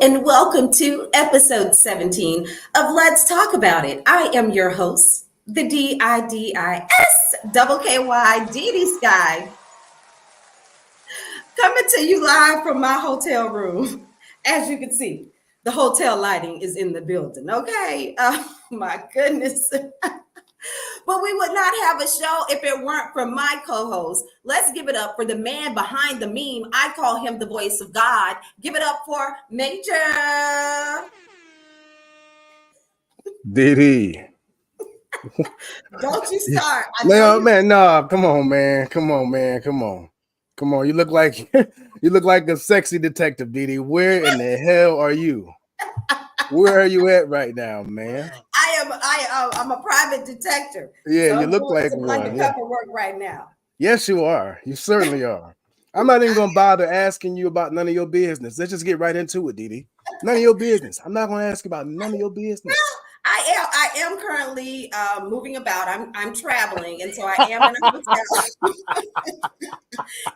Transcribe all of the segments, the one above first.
and welcome to episode 17 of Let's Talk About It. I am your host, the DiDi DiDi Skky, coming to you live from my hotel room. As you can see, the hotel lighting is in the building, okay? Oh my goodness. But we would not have a show if it weren't for my co-host. Let's give it up for the man behind the meme. I call him the voice of God. Give it up for Maejor. DiDi. Don't you start. No, man, no, come on, man. Come on. You look like a sexy detective, DiDi. Where in the hell are you? Where are you at right now, man? I'm a private detective. Yeah, so you look like one. Undercover work right now. Yes, you are. You certainly are. I'm not even gonna bother asking you about none of your business. Let's just get right into it, DiDi. None of your business. I'm not gonna ask you about none of your business. I am currently moving about. I'm traveling, and so I am in a hotel.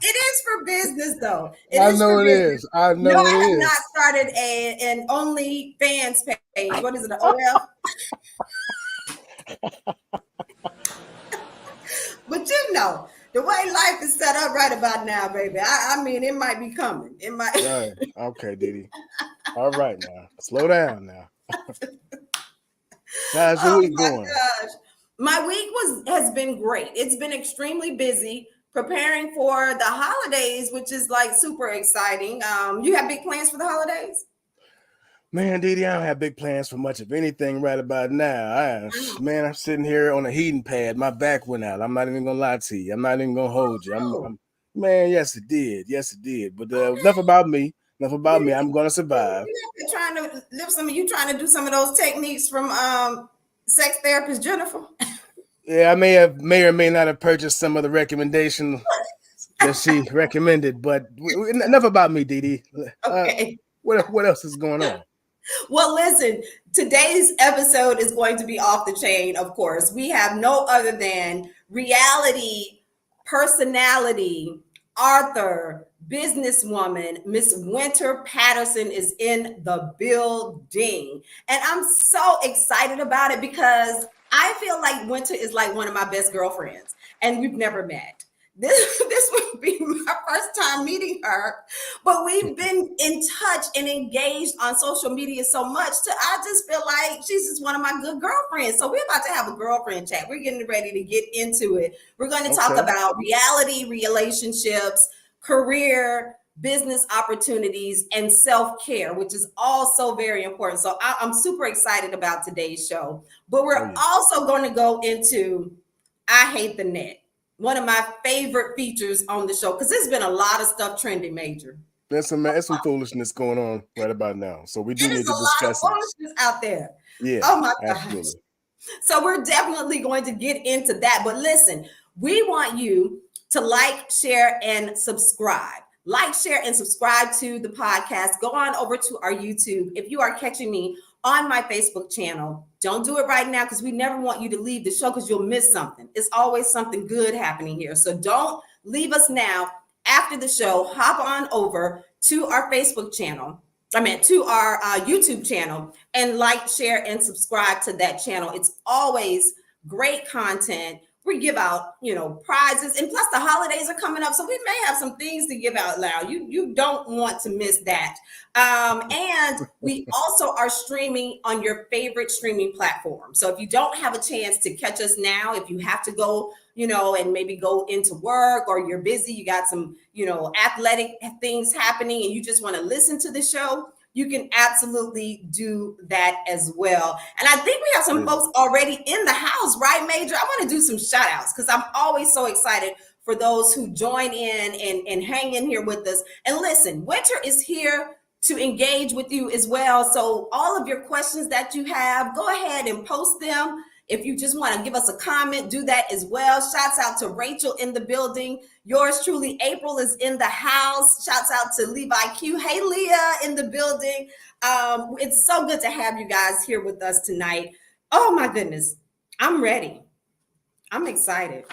It is for business, though. I know it is. I have not started an OnlyFans page. What is it? An OF? But you know, the way life is set up right about now, baby. I mean, it might be coming. It might. Right. Okay, DiDi. All right, now slow down now. How's your week going? Gosh. My week has been great. It's been extremely busy preparing for the holidays, which is like super exciting. You have big plans for the holidays? Man, DiDi, I don't have big plans for much of anything right about now. I'm sitting here on a heating pad. My back went out. I'm not even gonna lie to you. I'm not even gonna hold you. Man, yes it did. But enough about me. I'm gonna survive. You're trying to live trying to do some of those techniques from sex therapist Jennifer. Yeah, I may or may not have purchased some of the recommendation that she recommended, but enough about me, DiDi. Okay. What else is going on? Well, listen, today's episode is going to be off the chain, of course. We have no other than reality, personality, author, businesswoman, Miss Wynter Patterson is in the building. And I'm so excited about it because I feel like Wynter is like one of my best girlfriends, and we've never met. This would be my first time meeting her, but we've been in touch and engaged on social media so much I just feel like she's just one of my good girlfriends. So we're about to have a girlfriend chat. We're getting ready to get into it. We're going to talk about reality, relationships, career, business opportunities, and self-care, which is also very important. So I'm super excited about today's show, but we're also going to go into I Hate the Net. One of my favorite features on the show, because there's been a lot of stuff trending, Maejor. There's some foolishness going on right about now. So we do need to discuss it. There's a lot of foolishness out there. Yeah. Oh my absolutely. gosh. So we're definitely going to get into that. But listen, we want you to like, share, and subscribe. Like, share, and subscribe to the podcast. Go on over to our YouTube. If you are catching me on my Facebook channel, don't do it right now because we never want you to leave the show because you'll miss something. It's always something good happening here. So don't leave us now. After the show, hop on over to our Facebook channel. To our YouTube channel and like, share, and subscribe to that channel. It's always great content. We give out, prizes, and plus the holidays are coming up, so we may have some things to give out loud. You don't want to miss that. And we also are streaming on your favorite streaming platform. So if you don't have a chance to catch us now, if you have to go, and maybe go into work or you're busy, you got some, athletic things happening, and you just want to listen to the show, you can absolutely do that as well. And I think we have some folks already in the house, right, Maejor? I want to do some shout outs because I'm always so excited for those who join in and hang in here with us. And listen, Wynter is here to engage with you as well. So all of your questions that you have, go ahead and post them. If you just want to give us a comment, do that as well. Shouts out to Rachel in the building. Yours truly, April, is in the house. Shouts out to Levi Q. Hey, Leah in the building. It's so good to have you guys here with us tonight. Oh, my goodness. I'm ready. I'm excited.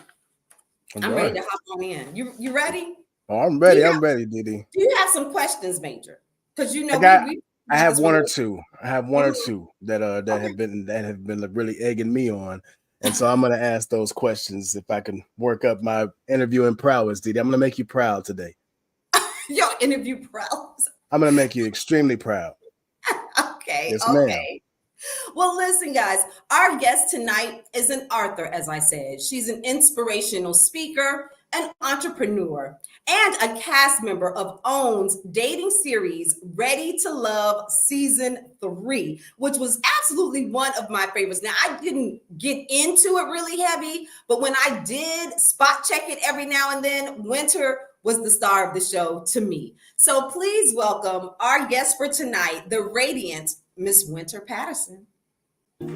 I'm ready to hop on in. You ready? Oh, I'm ready. I'm ready, DiDi. Do you have some questions, Maejor? Because I You have just one or really, two. I have one or two that okay. have been like, really egging me on. And so I'm gonna ask those questions if I can work up my interviewing prowess, DiDi. I'm gonna make you proud today. Your interview prowess. I'm gonna make you extremely proud. Okay, Yes, ma'am. okay. Well, listen, guys, our guest tonight is an author, as I said. She's an inspirational speaker, an entrepreneur, and a cast member of OWN's dating series, Ready to Love Season 3, which was absolutely one of my favorites. Now, I didn't get into it really heavy, but when I did spot check it every now and then, Wynter was the star of the show to me. So please welcome our guest for tonight, the radiant Miss Wynter Patterson. Well,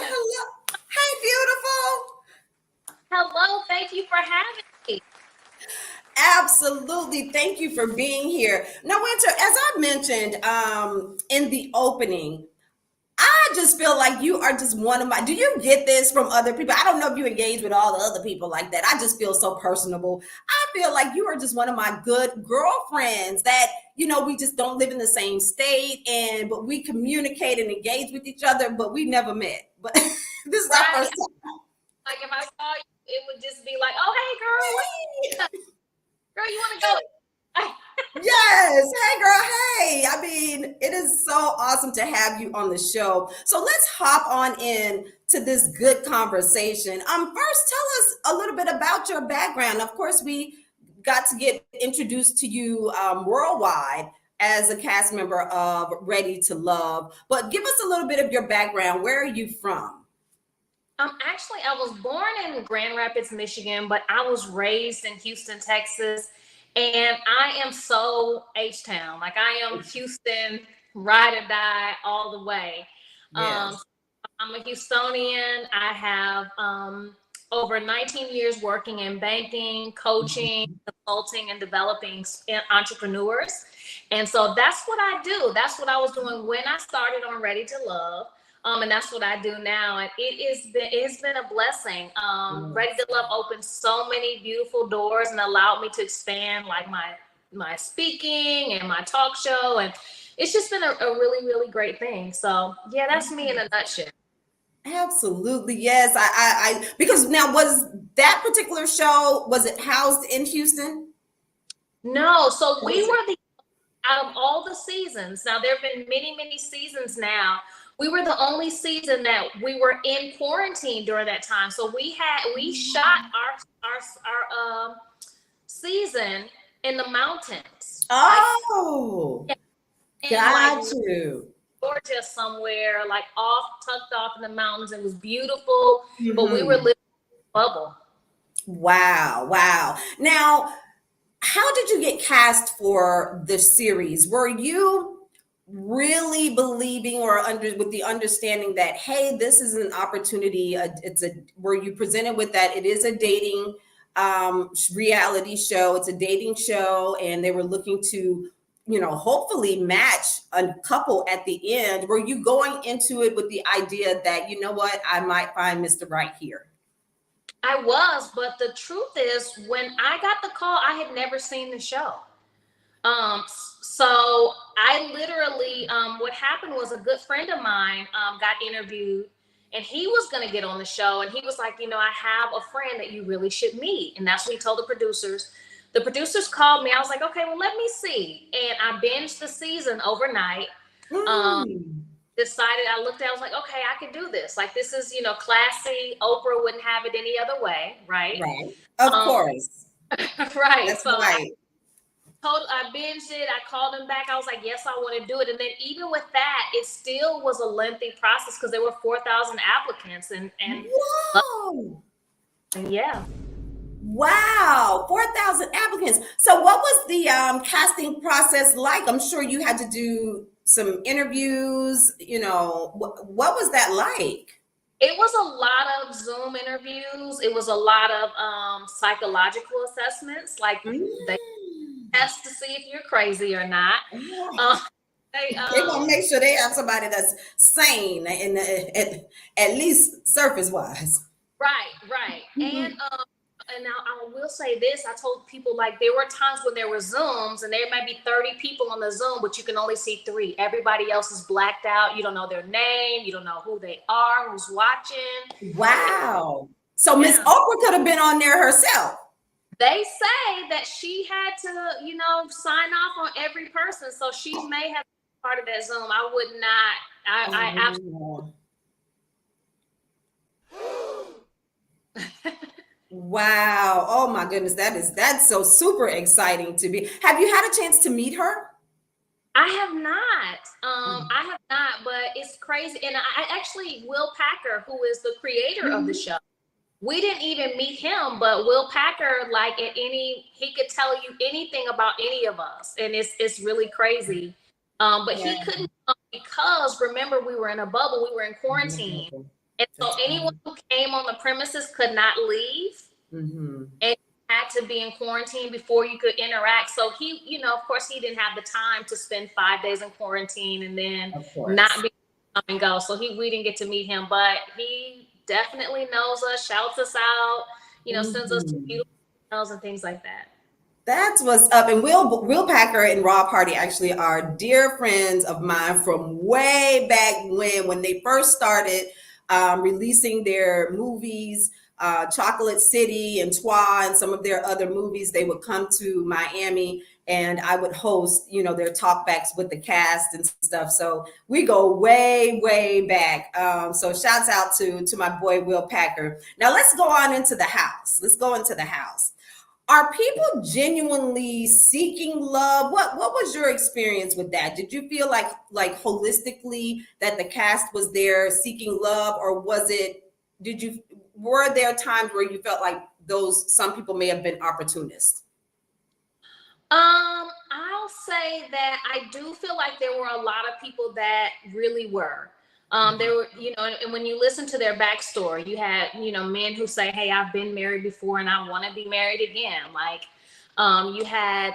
hello. Hey, beautiful. Hello, thank you for having me. Absolutely. Thank you for being here. Now, Wynter, as I mentioned in the opening, I just feel like you are just one of my, do you get this from other people? I don't know if you engage with all the other people like that. I just feel so personable. I feel like you are just one of my good girlfriends that, you know, we just don't live in the same state but we communicate and engage with each other, but we never met. But this is our first time. Like if I saw you, it would just be like, oh, hey, girl, girl, you want to go? Yes. Hey, girl. Hey. I mean, it is so awesome to have you on the show. So let's hop on in to this good conversation. First, tell us a little bit about your background. Of course, we got to get introduced to you worldwide as a cast member of Ready to Love, but give us a little bit of your background. Where are you from? Actually, I was born in Grand Rapids, Michigan, but I was raised in Houston, Texas. And I am so H-Town. Like I am Houston, ride or die all the way. Yes. I'm a Houstonian. I have over 19 years working in banking, coaching, consulting, and developing entrepreneurs. And so that's what I do. That's what I was doing when I started on Ready to Love. And that's what I do now. And it's been a blessing. Ready to Love opened so many beautiful doors and allowed me to expand like my speaking and my talk show. And it's just been a really, really great thing. So yeah, that's me in a nutshell. Absolutely. Yes. I because now was that particular show, was it housed in Houston? No. So we were out of all the seasons. Now there have been many, many seasons now. We were the only season that we were in quarantine during that time. So we shot our season in the mountains. Oh, got you. Georgia somewhere, like tucked off in the mountains. It was beautiful, but we were living in a bubble. Wow, wow. Now, how did you get cast for the series? Were you really believing or with the understanding that, hey, this is an opportunity? Were you presented with that? It is a dating reality show. It's a dating show, and they were looking to, you know, hopefully match a couple at the end. Were you going into it with the idea that, you know what, I might find Mr. Right here? I was, but the truth is, when I got the call, I had never seen the show. So I literally, what happened was a good friend of mine got interviewed, and he was going to get on the show. And he was like, you know, I have a friend that you really should meet. And that's what he told the producers. The producers called me. I was like, okay, well, let me see. And I binged the season overnight. Decided, I looked at it, I was like, okay, I can do this. Like, this is, you know, classy. Oprah wouldn't have it any other way, right? Right. Of course. Right. That's so right. I binged it. I called him back. I was like, yes, I want to do it. And then even with that, it still was a lengthy process because there were 4,000 applicants. And Whoa. Yeah. Wow, 4,000 applicants. So what was the casting process like? I'm sure you had to do some interviews, you know, what was that like? It was a lot of Zoom interviews. It was a lot of psychological assessments, like they test to see if you're crazy or not. They want to make sure they have somebody that's sane and at least surface wise. Right. And now I will say this, I told people, like, there were times when there were Zooms and there might be 30 people on the Zoom, but you can only see 3. Everybody else is blacked out. You don't know their name. You don't know who they are, who's watching. Wow. So Miss Oprah could have been on there herself. They say that she had to, you know, sign off on every person. So she may have been part of that Zoom. I would not. I absolutely. Wow. Oh my goodness. That's so super exciting to be. Have you had a chance to meet her? I have not. I have not, but it's crazy. And I actually, Will Packer, who is the creator of the show, we didn't even meet him, but Will Packer, like, he could tell you anything about any of us. And it's really crazy. But he couldn't come because, remember, we were in a bubble, we were in quarantine. And so anyone who came on the premises could not leave. And had to be in quarantine before you could interact. So he, you know, of course, he didn't have the time to spend 5 days in quarantine and then not be come and go. So we didn't get to meet him, but he definitely knows us, shouts us out, you know, sends us beautiful emails and things like that. That's what's up. And Will Packer and Raw Party actually are dear friends of mine from way back when they first started releasing their movies. Chocolate City and 𝗀𝒢 and some of their other movies. They would come to Miami and I would host, you know, their talkbacks with the cast and stuff. So we go way, way back. So shouts out to my boy, Will Packer. Now let's go on into the house. Let's go into the house. Are people genuinely seeking love? What was your experience with that? Did you feel like holistically that the cast was there seeking love, or were there times where you felt like some people may have been opportunists? I'll say that I do feel like there were a lot of people that really were. There were, you know, and when you listen to their backstory, you had, you know, men who say, hey, I've been married before and I want to be married again. Like, you had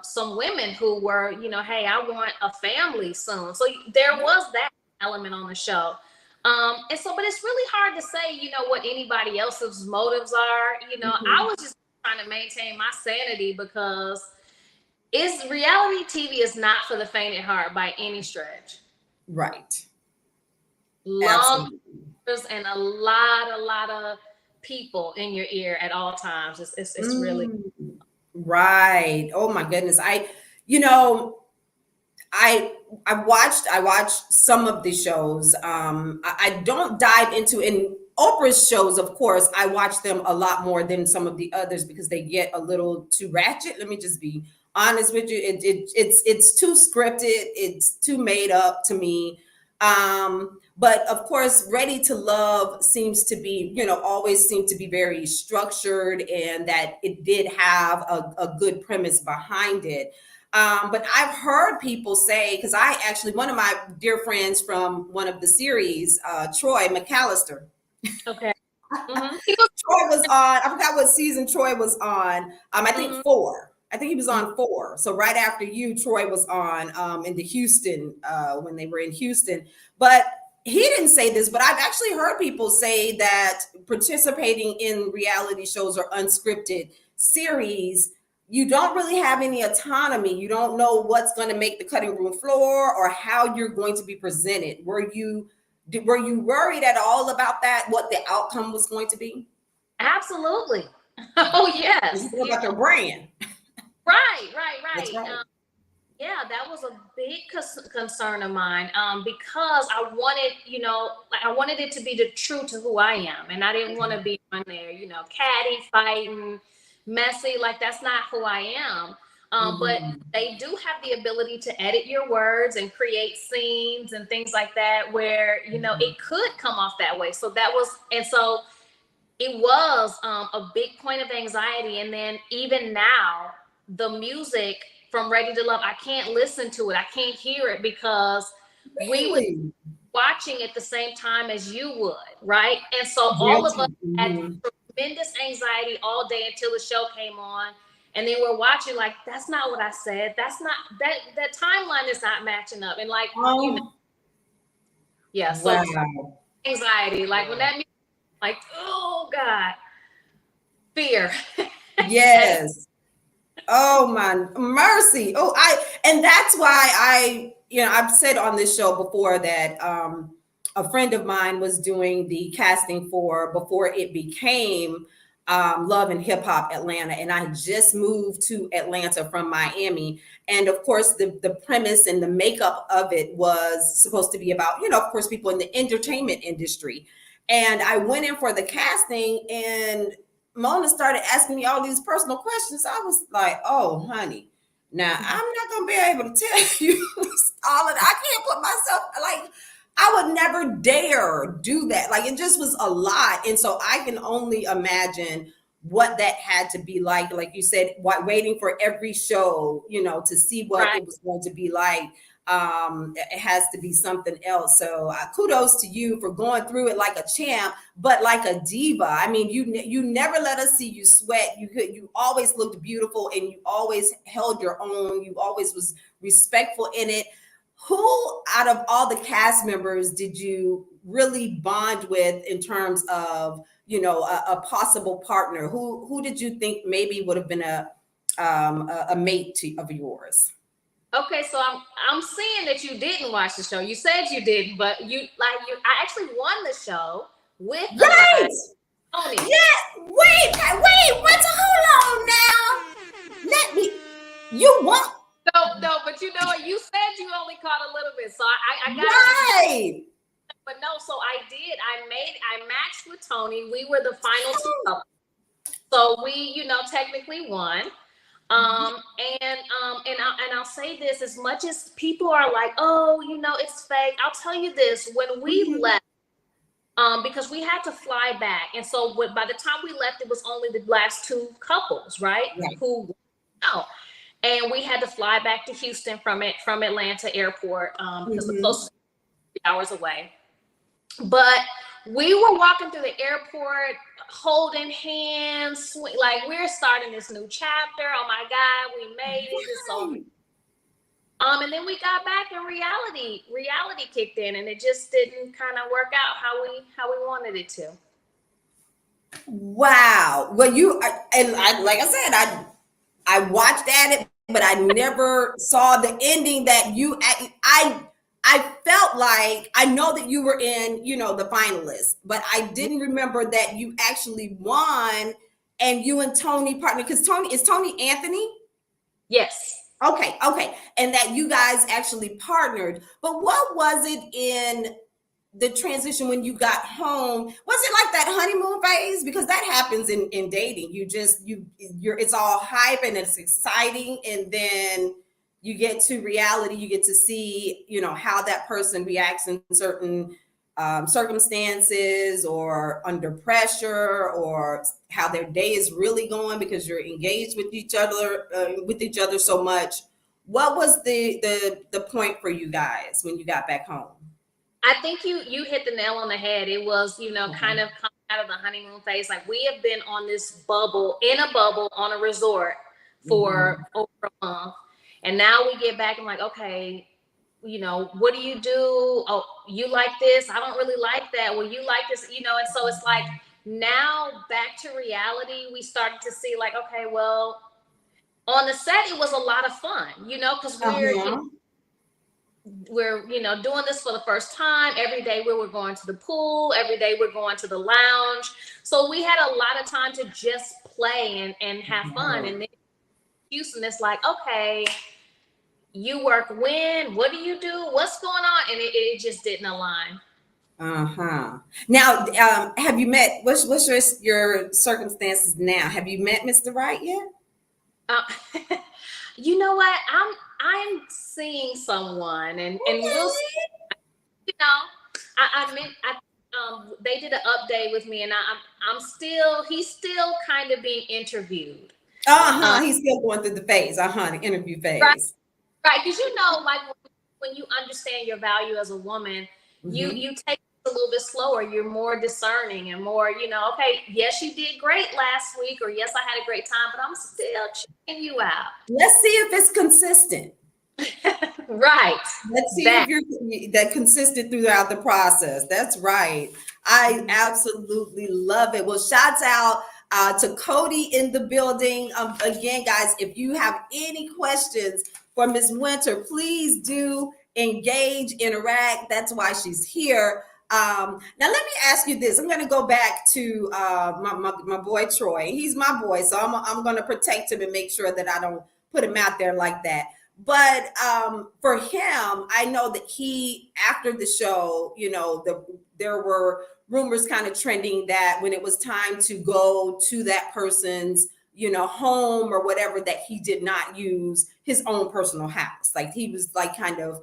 some women who were, you know, hey, I want a family soon. So there was that element on the show. And so, but it's really hard to say, you know, what anybody else's motives are. You know, I was just trying to maintain my sanity because reality TV is not for the faint at heart by any stretch. Right. Long and a lot of people in your ear at all times. It's really right. Oh my goodness. I watched some of the shows. I don't dive into in Oprah's shows, of course. I watch them a lot more than some of the others because they get a little too ratchet. Let me just be honest with you. It's too scripted. It's too made up to me. But of course, Ready to Love seems to be, you know, always seemed to be very structured, and that it did have a good premise behind it. But I've heard people say, because one of my dear friends from one of the series, Troy McAllister. Okay. Troy was on, I forgot what season Troy was on. I think 4. I think he was on 4. So right after you, Troy was on in the Houston, when they were in Houston. But he didn't say this, but I've actually heard people say that participating in reality shows or unscripted series, you don't really have any autonomy. You don't know what's going to make the cutting room floor or how you're going to be presented. Were you worried at all about that, what the outcome was going to be? Absolutely. Oh, yes. It's about your brand. Right. That's right. Yeah, that was a big concern of mine, because I wanted, you know, I wanted it to be true to who I am. And I didn't want to be on there, you know, catty, fighting, messy. Like, that's not who I am. But they do have the ability to edit your words and create scenes and things like that where, you know, it could come off that way. So it was a big point of anxiety. And then even now, the music from Ready to Love, I can't listen to it. I can't hear it because we were watching at the same time as you would, right? And so all of us had tremendous anxiety all day until the show came on. And then we're watching like, that's not what I said. That's not, that timeline is not matching up. And like, you know, yeah, so Wow. anxiety, like when that music, like, oh God, fear. Yes. Oh my mercy. Oh, and that's why I've said on this show before that a friend of mine was doing the casting for before it became Love and Hip Hop Atlanta, and I just moved to Atlanta from Miami. And of course, the premise and the makeup of it was supposed to be about, of course, people in the entertainment industry. And I went in for the casting, and Mona started asking me all these personal questions. I was like, oh, honey, now I'm not going to be able to tell you all of that. I can't put myself, like, I would never dare do that. Like, it just was a lot. And so I can only imagine what that had to be like you said, waiting for every show, to see what it was going to be like. It has to be something else. So kudos to you for going through it like a champ, but like a diva. I mean, you never let us see you sweat. You always looked beautiful, and you always held your own. You always was respectful in it. Who out of all the cast members did you really bond with in terms of, a possible partner? Who did you think maybe would have been a mate of yours? Okay, so I'm seeing that you didn't watch the show. You said you didn't, but I actually won the show with right. Tony. Yeah, wait, hold on now. Let me. You won. No, but you know what? You said you only caught a little bit, so I got right. But no, so I did. I matched with Tony. We were the final two couples, so we, technically won. And I'll say this: as much as people are like, oh, it's fake, I'll tell you this: when we left, because we had to fly back, and so by the time we left, it was only the last two couples, right? And we had to fly back to Houston from Atlanta airport because the closest 3 hours away. But we were walking through the airport, holding hands, like we're starting this new chapter. Oh my God, we made it! It's so. And then we got back, and reality kicked in, and it just didn't kind of work out how we wanted it to. Wow. Well, like I said, I watched at it, but I never saw the ending that I felt like, I know that you were in, the finalists, but I didn't remember that you actually won and you and Tony partnered, because is Tony Anthony? Yes. Okay. And that you guys actually partnered. But what was it in the transition when you got home? Was it like that honeymoon phase? Because that happens in dating. It's all hype and it's exciting, and then you get to reality. You get to see, how that person reacts in certain circumstances, or under pressure, or how their day is really going because you're engaged with each other so much. What was the point for you guys when you got back home? I think you hit the nail on the head. It was, kind of coming out of the honeymoon phase. Like, we have been on this bubble on a resort for over a month. And now we get back and like, okay, what do you do? Oh, you like this? I don't really like that. Well, you like this, and so it's like, now back to reality, we started to see like, okay, well, on the set, it was a lot of fun, because we're doing this for the first time. Every day we were going to the pool. Every day we're going to the lounge. So we had a lot of time to just play and have fun. And then Houston, it's like, okay, you work when? What do you do? What's going on? And it just didn't align. Now, have you met? What's your circumstances now? Have you met Mr. Right yet? You know what? I'm seeing someone, and we'll see. They did an update with me, and he's still kind of being interviewed. He's still going through the phase. The interview phase. Right, because like when you understand your value as a woman, you take a little bit slower. You're more discerning and more, okay, yes, you did great last week, or yes, I had a great time, but I'm still checking you out. Let's see if it's consistent. Right. Let's see if you're that consistent throughout the process. That's right. I absolutely love it. Well, shouts out to Cody in the building. Again, guys, if you have any questions for Ms. Wynter, please do engage, interact. That's why she's here. Now, let me ask you this. I'm going to go back to my boy Troy. He's my boy, so I'm going to protect him and make sure that I don't put him out there like that. But for him, I know that he, after the show, there were rumors kind of trending that when it was time to go to that person's, home or whatever, that he did not use his own personal house. Like he was like kind of,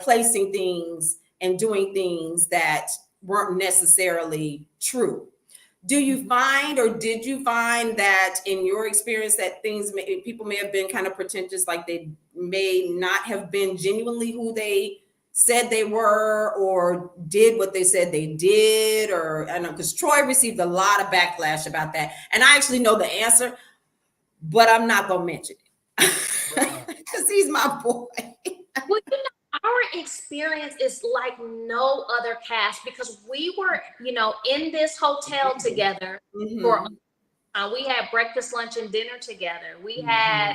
placing things and doing things that weren't necessarily true. Do you find, or did you find that in your experience that people may have been kind of pretentious, like they may not have been genuinely who they said they were, or did what they said they did? Or I know, because Troy received a lot of backlash about that, and I actually know the answer, but I'm not gonna mention it because he's my boy. Well, our experience is like no other cast, because we were, in this hotel together for. We had breakfast, lunch, and dinner together. We had,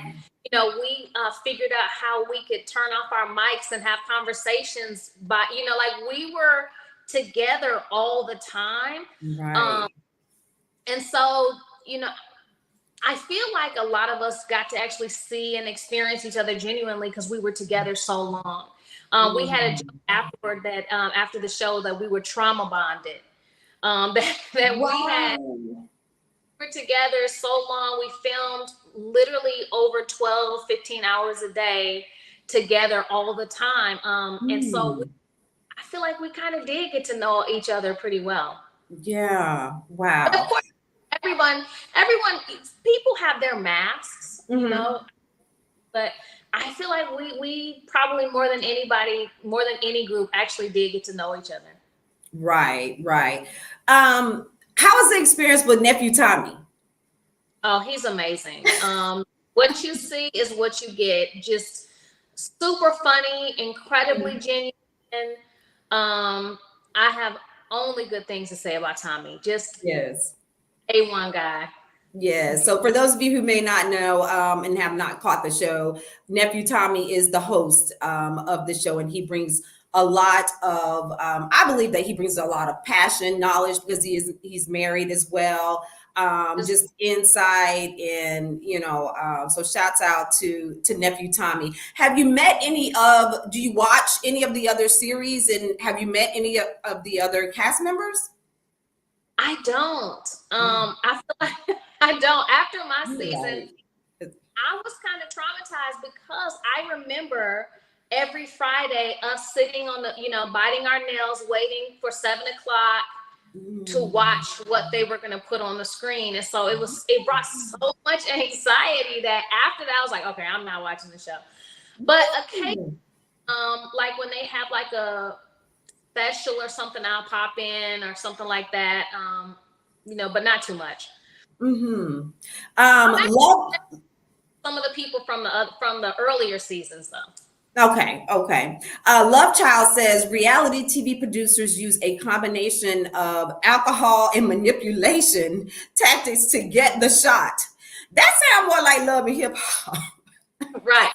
we figured out how we could turn off our mics and have conversations by, like we were together all the time. Right. And so, I feel like a lot of us got to actually see and experience each other genuinely because we were together so long. We had a joke afterward that after the show that we were trauma bonded. That Wow. we were together so long. We filmed literally over 12, 15 hours a day together all the time. And so I feel like we kind of did get to know each other pretty well. Yeah. Wow. But of course, everyone, people have their masks, but I feel like we probably more than any group actually did get to know each other. Right. How was the experience with nephew Tommy? Oh, he's amazing. What you see is what you get. Just super funny, incredibly genuine. I have only good things to say about Tommy. Just Yes. A1 guy. Yeah. So for those of you who may not know and have not caught the show, nephew Tommy is the host of the show, and he brings a lot of, I believe that he brings a lot of passion, knowledge, because he's married as well. Just insight, and so shouts out to nephew Tommy. Have you met do you watch any of the other series, and have you met any of the other cast members? I don't. I feel like I don't. After my season, I was kind of traumatized because I remember every Friday us sitting on the, biting our nails, waiting for 7 o'clock to watch what they were going to put on the screen. And so it brought so much anxiety that after that I was like, okay, I'm not watching the show. But occasionally, like when they have like a special or something, I'll pop in or something like that. But not too much. Love some of the people from the earlier seasons though. Okay. Love Child says reality TV producers use a combination of alcohol and manipulation tactics to get the shot. That sounds more like Love and Hip Hop. Right.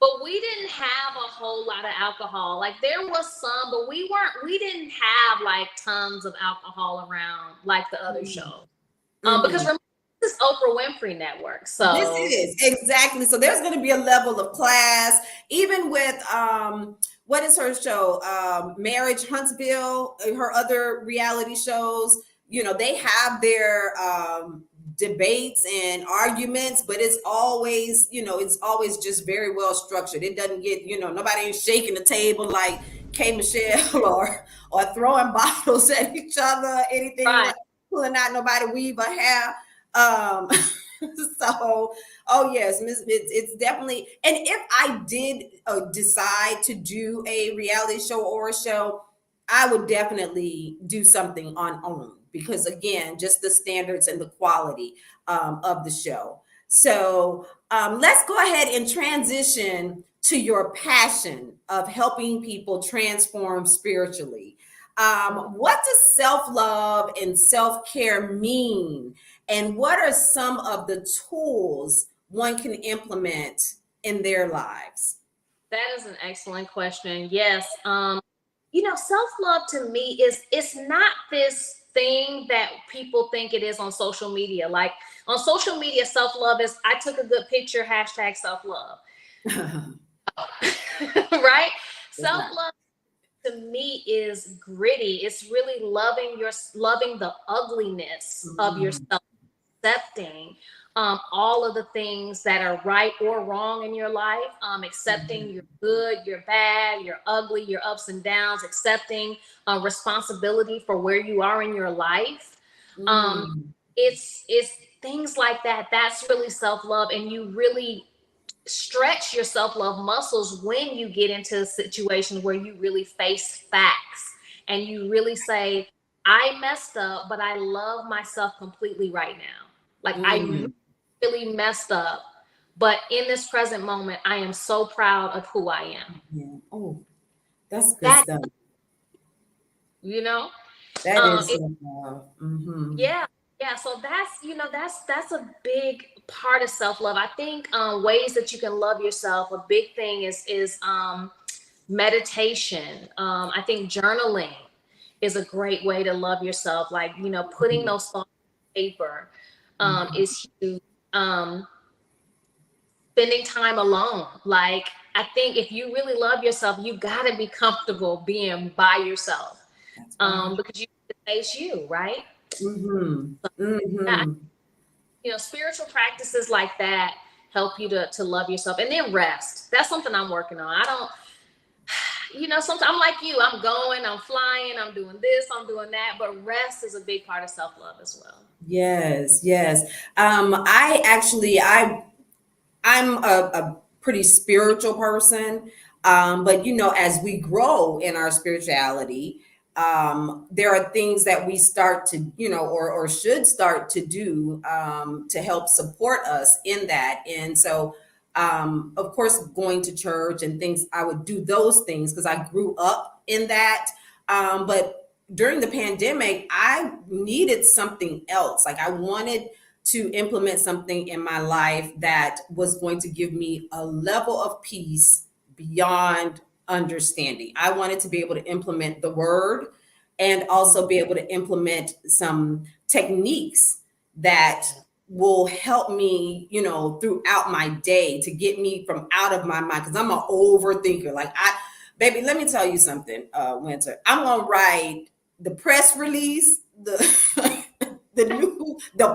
But we didn't have a whole lot of alcohol. Like there was some, but we didn't have like tons of alcohol around like the other shows. Because remember, this is Oprah Winfrey Network. So this is exactly. So there's going to be a level of class, even with what is her show? Marriage Huntsville, her other reality shows. They have their debates and arguments, but it's always just very well structured. It doesn't get, nobody ain't shaking the table like 𝐾𝐤𝐿 or throwing bottles at each other, anything, right. Like pulling out nobody weave or hair. So, oh yes, it's definitely. And if I did decide to do a reality show or a show, I would definitely do something on OWN, because again, just the standards and the quality of the show. So let's go ahead and transition to your passion of helping people transform spiritually. What does self-love and self-care mean? And what are some of the tools one can implement in their lives? That is an excellent question. Yes. Self-love to me it's not this thing that people think it is on social media. Like on social media, self-love is I took a good picture, hashtag self-love. Right? Self-love to me is gritty. It's really loving the ugliness of yourself, accepting all of the things that are right or wrong in your life, accepting your good, your bad, your ugly, your ups and downs, accepting responsibility for where you are in your life. It's things like that. That's really self-love, and you really stretch your self-love muscles when you get into a situation where you really face facts and you really say, I messed up, but I love myself completely right now. Like I really messed up, but in this present moment, I am so proud of who I am. Yeah. Oh, that's good stuff. That is yeah. So that's a big part of self-love. I think ways that you can love yourself. A big thing is meditation. I think journaling is a great way to love yourself. Like putting those thoughts on paper is huge. Spending time alone. Like I think if you really love yourself, you got to be comfortable being by yourself, because you face you, right? Spiritual practices like that help you to love yourself, and then rest. That's something I'm working on. I don't, sometimes I'm like you. I'm flying, I'm doing this, I'm doing that, but rest is a big part of self-love as well. Yes. I'm a pretty spiritual person, but as we grow in our spirituality, there are things that we start to, or should start to do to help support us in that. And so, of course, going to church and things, I would do those things because I grew up in that. But during the pandemic, I needed something else. Like I wanted to implement something in my life that was going to give me a level of peace beyond understanding. I wanted to be able to implement the word and also be able to implement some techniques that will help me, throughout my day to get me from out of my mind. Cause I'm an overthinker. Like baby, let me tell you something, Wynter. I'm going to write the press release, the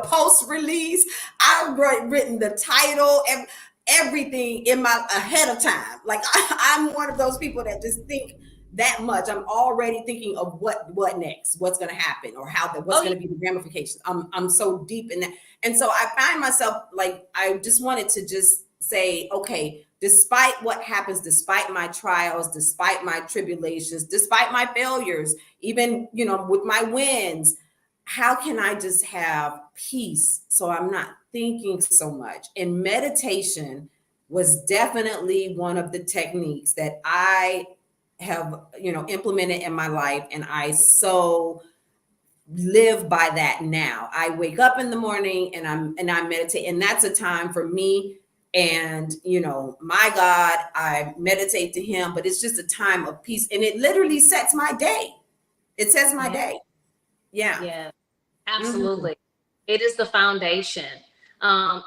post release. I've written the title and everything ahead of time. Like I'm one of those people that just think that much. I'm already thinking of what next, what's going to happen, or what's going to be the ramifications. I'm so deep in that, and so I find myself like I just wanted to just say, okay, despite what happens, despite my trials, despite my tribulations, despite my failures, even with my wins, how can I just have peace so I'm not thinking so much? And meditation was definitely one of the techniques that I have, implemented in my life. And I so live by that now. I wake up in the morning and I meditate. And that's a time for me. And, my God, I meditate to him, but it's just a time of peace. And it literally sets my day. It sets my day. Yeah, absolutely. It is the foundation. I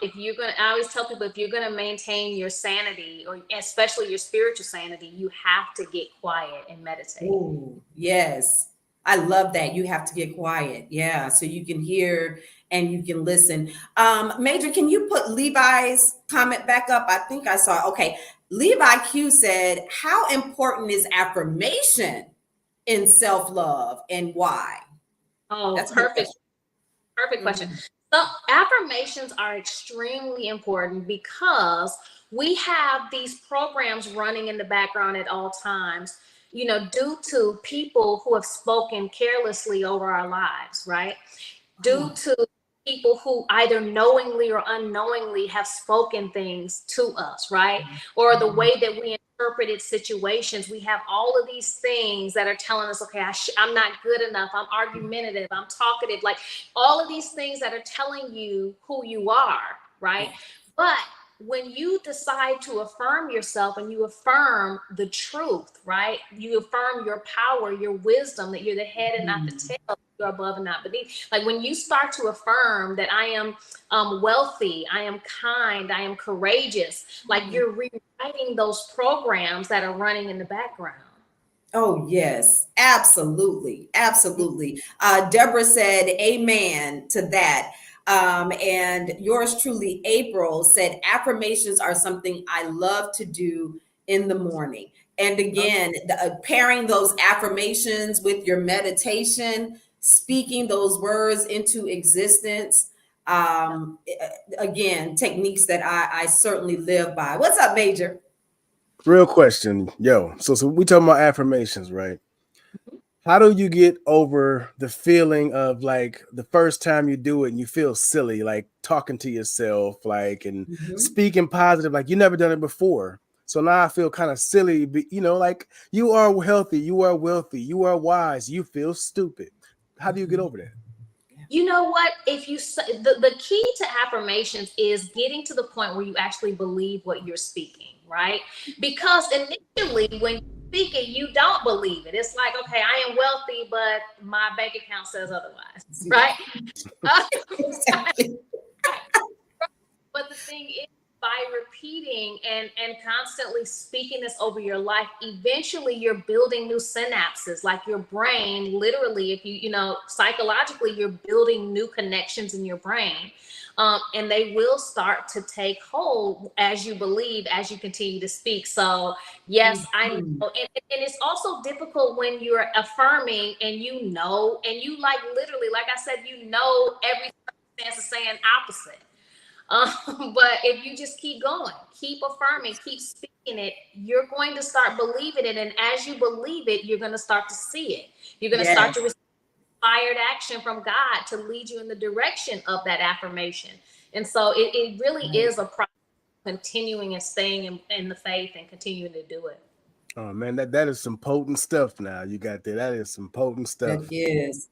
always tell people, if you're going to maintain your sanity, or especially your spiritual sanity, you have to get quiet and meditate. Ooh, yes. I love that. You have to get quiet. Yeah. So you can hear and you can listen. Maejor, can you put Levi's comment back up? I think I saw. Okay. Levi Q said, how important is affirmation in self-love and why? Oh, that's perfect. Perfect question. So affirmations are extremely important because we have these programs running in the background at all times, due to people who have spoken carelessly over our lives, right? Due to people who either knowingly or unknowingly have spoken things to us, right? Or the way that we interpreted situations. We have all of these things that are telling us, okay, I'm not good enough. I'm argumentative. I'm talkative. Like all of these things that are telling you who you are, right? But when you decide to affirm yourself and you affirm the truth, right? You affirm your power, your wisdom, that you're the head and not the tail, you're above and not beneath. Like when you start to affirm that I am wealthy, I am kind, I am courageous, like you're rewriting those programs that are running in the background. Oh, yes, absolutely. Absolutely. Deborah said, amen to that. And yours truly, April, said, affirmations are something I love to do in the morning. And again, pairing those affirmations with your meditation, speaking those words into existence. Again, techniques that I certainly live by. What's up, Major? Real question, yo. So we talking about affirmations, right? How do you get over the feeling of like the first time you do it and you feel silly, like talking to yourself, like and speaking positive, like you never done it before? So now I feel kind of silly, like you are healthy, you are wealthy, you are wise, you feel stupid. How do you get over that? You know what? If you the key to affirmations is getting to the point where you actually believe what you're speaking, right? Because initially, when you speak it, you don't believe it. It's like, okay, I am wealthy, but my bank account says otherwise, right? Exactly. But the thing is, by repeating and constantly speaking this over your life, eventually you're building new synapses. Like your brain, literally, if you psychologically, you're building new connections in your brain. And they will start to take hold as you believe, as you continue to speak. So yes, I know. And it's also difficult when you're affirming and you like literally, like I said, every circumstance is saying opposite. But if you just keep going, keep affirming, keep speaking it, you're going to start believing it. And as you believe it, you're going to start to see it. You're going to start to receive inspired action from God to lead you in the direction of that affirmation. And so it really is a process of continuing and staying in the faith and continuing to do it. Oh man, that is some potent stuff now. You got that. That is some potent stuff. That is.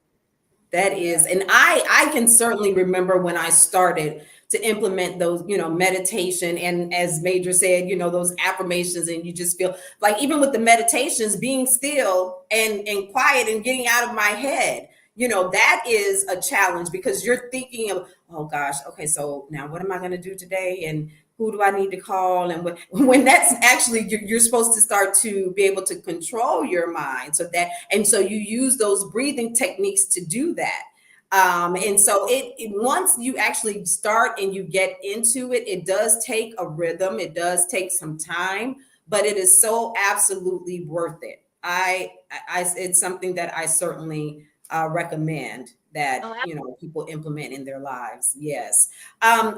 That is. And I can certainly remember when I started to implement those, meditation. And as Major said, those affirmations, and you just feel like even with the meditations, being still and quiet and getting out of my head, that is a challenge because you're thinking of, oh gosh, okay, so now what am I going to do today? And who do I need to call? And when that's actually, you're supposed to start to be able to control your mind. So you use those breathing techniques to do that. And so once you actually start and you get into it, it does take a rhythm. It does take some time, but it is so absolutely worth it. It's something that I certainly recommend that people implement in their lives. Yes. How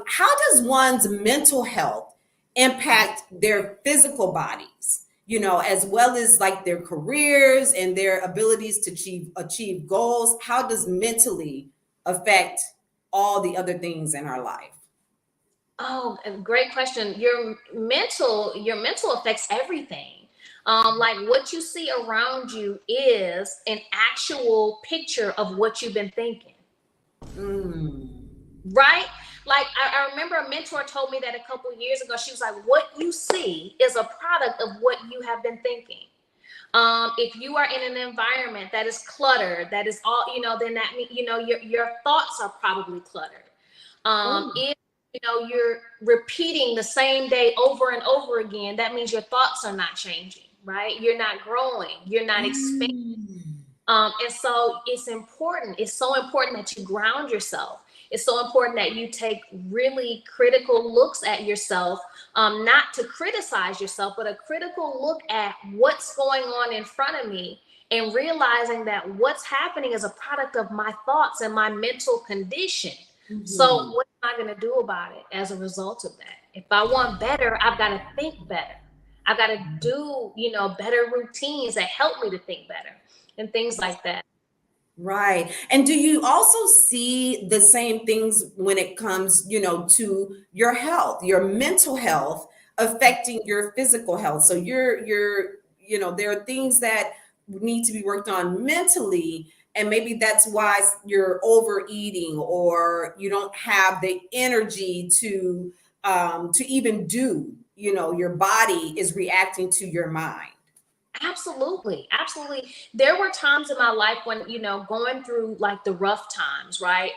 does one's mental health impact their physical bodies, as well as like their careers and their abilities to achieve goals? How does mentally affect all the other things in our life? Oh, great question. Your mental affects everything. Like what you see around you is an actual picture of what you've been thinking. Right? Like I remember a mentor told me that a couple of years ago. She was like, what you see is a product of what you have been thinking. If you are in an environment that is cluttered, that is all, then that means, your thoughts are probably cluttered. If you're repeating the same day over and over again, that means your thoughts are not changing, right? You're not growing, you're not expanding. And so it's so important that you ground yourself. It's so important that you take really critical looks at yourself, not to criticize yourself, but a critical look at what's going on in front of me and realizing that what's happening is a product of my thoughts and my mental condition. So what am I going to do about it as a result of that? If I want better, I've got to think better. I've got to do, better routines that help me to think better and things like that. Right. And do you also see the same things when it comes, to your health, your mental health affecting your physical health? So there are things that need to be worked on mentally, and maybe that's why you're overeating or you don't have the energy to even do, your body is reacting to your mind. Absolutely. Absolutely. There were times in my life when, going through like the rough times, right?